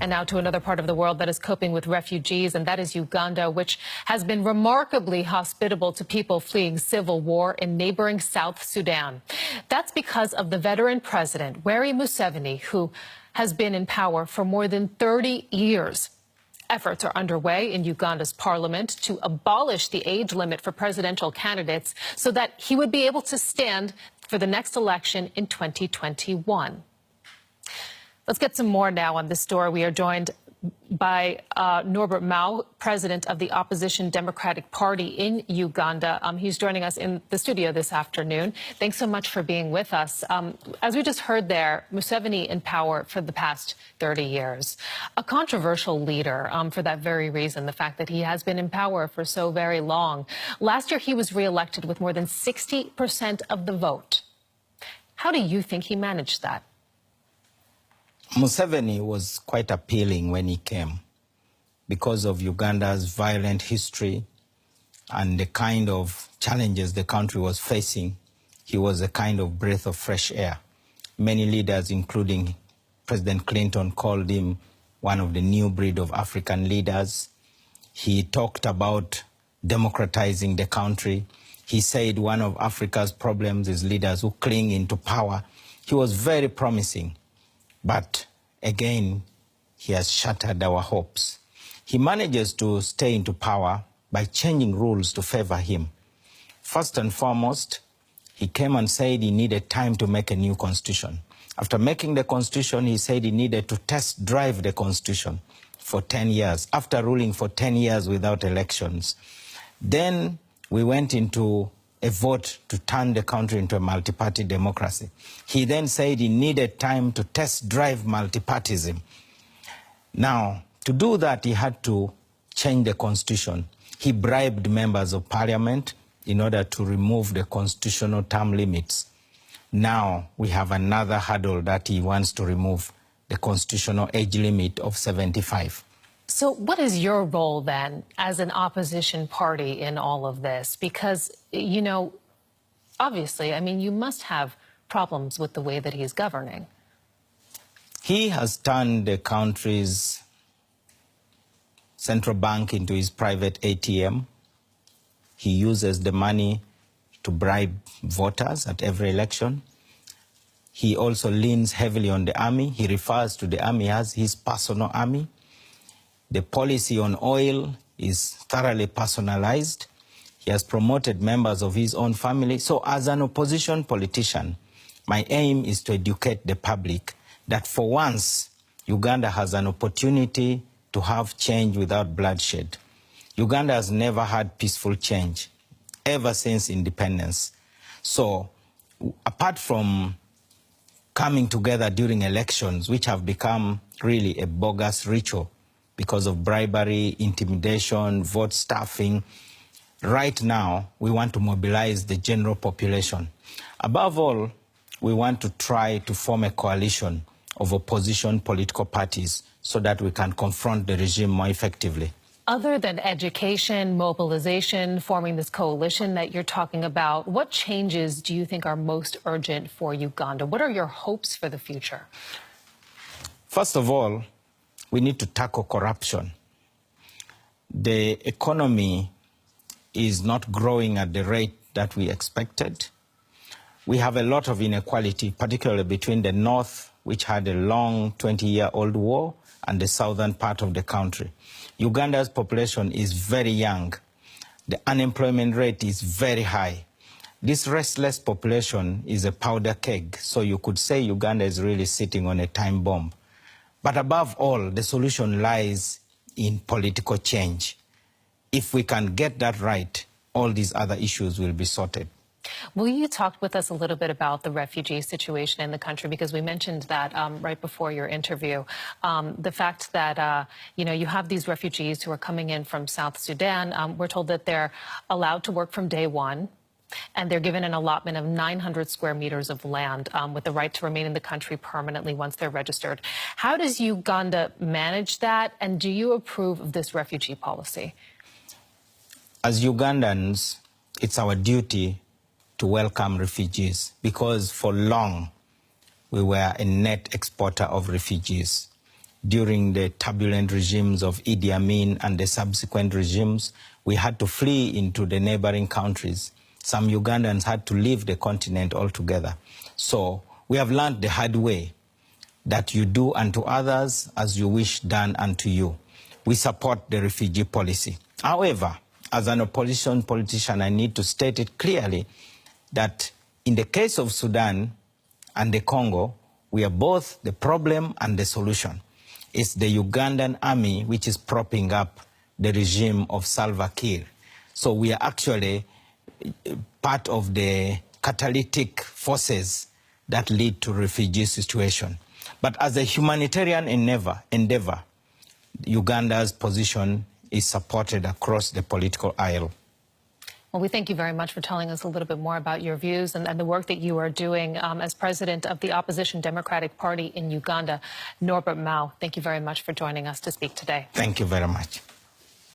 And now to another part of the world that is coping with refugees, and that is Uganda, which has been remarkably hospitable to people fleeing civil war in neighboring South Sudan. That's because of the veteran president, Yoweri Museveni, who has been in power for more than 30 years. Efforts are underway in Uganda's parliament to abolish the age limit for presidential candidates so that he would be able to stand for the next election in 2021. Let's get some more now on this story. We are joined by Norbert Mao, president of the opposition Democratic Party in Uganda. He's joining us in the studio this afternoon. Thanks so much for being with us. As we just heard there, Museveni in power for the past 30 years. A controversial leader for that very reason, the fact that he has been in power for so very long. Last year, he was reelected with more than 60% of the vote. How do you think he managed that? Museveni was quite appealing when he came because of Uganda's violent history and the kind of challenges the country was facing. He was a kind of breath of fresh air. Many leaders, including President Clinton, called him one of the new breed of African leaders. He talked about democratizing the country. He said one of Africa's problems is leaders who cling into power. He was very promising. But again, he has shattered our hopes. He manages to stay into power by changing rules to favor him. First and foremost, he came and said he needed time to make a new constitution. After making the constitution, he said he needed to test drive the constitution for 10 years, after ruling for 10 years without elections. Then we went into a vote to turn the country into a multi-party democracy. He then said he needed time to test drive multipartyism. Now, to do that, he had to change the constitution. He bribed members of parliament in order to remove the constitutional term limits. Now, we have another hurdle that he wants to remove, the constitutional age limit of 75. So what is your role then as an opposition party in all of this? Because, you know, obviously, I mean, you must have problems with the way that he's governing. He has turned the country's central bank into his private ATM. He uses the money to bribe voters at every election. He also leans heavily on the army. He refers to the army as his personal army. The policy on oil is thoroughly personalized. He has promoted members of his own family. So as an opposition politician, my aim is to educate the public that for once, Uganda has an opportunity to have change without bloodshed. Uganda has never had peaceful change, ever since independence. So apart from coming together during elections, which have become really a bogus ritual, because of bribery, intimidation, vote stuffing. Right now, we want to mobilize the general population. Above all, we want to try to form a coalition of opposition political parties so that we can confront the regime more effectively. Other than education, mobilization, forming this coalition that you're talking about, what changes do you think are most urgent for Uganda? What are your hopes for the future? First of all, we need to tackle corruption. The economy is not growing at the rate that we expected. We have a lot of inequality, particularly between the north, which had a long 20-year-old war, and the southern part of the country. Uganda's population is very young. The unemployment rate is very high. This restless population is a powder keg, so you could say Uganda is really sitting on a time bomb. But above all, the solution lies in political change. If we can get that right, all these other issues will be sorted. Will you talk with us a little bit about the refugee situation in the country? Because we mentioned that right before your interview, the fact that, you know, you have these refugees who are coming in from South Sudan. We're told that they're allowed to work from day one. And they're given an allotment of 900 square meters of land with the right to remain in the country permanently once they're registered. How does Uganda manage that? And do you approve of this refugee policy? As Ugandans, it's our duty to welcome refugees because for long we were a net exporter of refugees. during the turbulent regimes of Idi Amin and the subsequent regimes, we had to flee into the neighboring countries. Some Ugandans had to leave the continent altogether. So we have learned the hard way that you do unto others as you wish done unto you. We support the refugee policy. However, as an opposition politician, I need to state it clearly that in the case of Sudan and the Congo, we are both the problem and the solution. It's the Ugandan army which is propping up the regime of Salva Kiir. So we are actually part of the catalytic forces that lead to refugee situation. But as a humanitarian endeavor, Uganda's position is supported across the political aisle. Well, we thank you very much for telling us a little bit more about your views and the work that you are doing as president of the opposition Democratic Party in Uganda. Norbert Mao, thank you very much for joining us to speak today. Thank you very much.